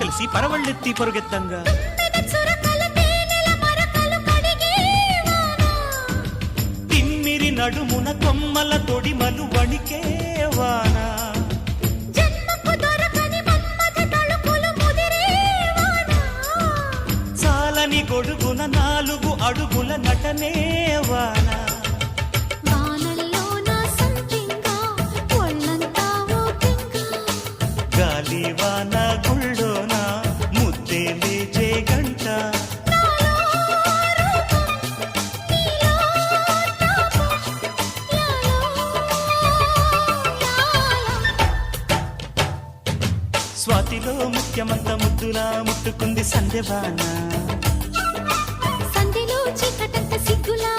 కలిసి పరవళ్ళెత్తి పొరుగెత్తంగా తిమ్మిరి నడుమున కొమ్మల తొడిమలు వణికే వానా చాలని గొడుగున 4 అడుగుల నటనే వానా గాలివాన గుళ్ళోన ముద్దే లేచే గంట స్వాతిలో ముఖ్యమంత ముద్దులా ముట్టుకుంది సంధ్యవాన సంధ్యలో చీకటంత సిగ్గులా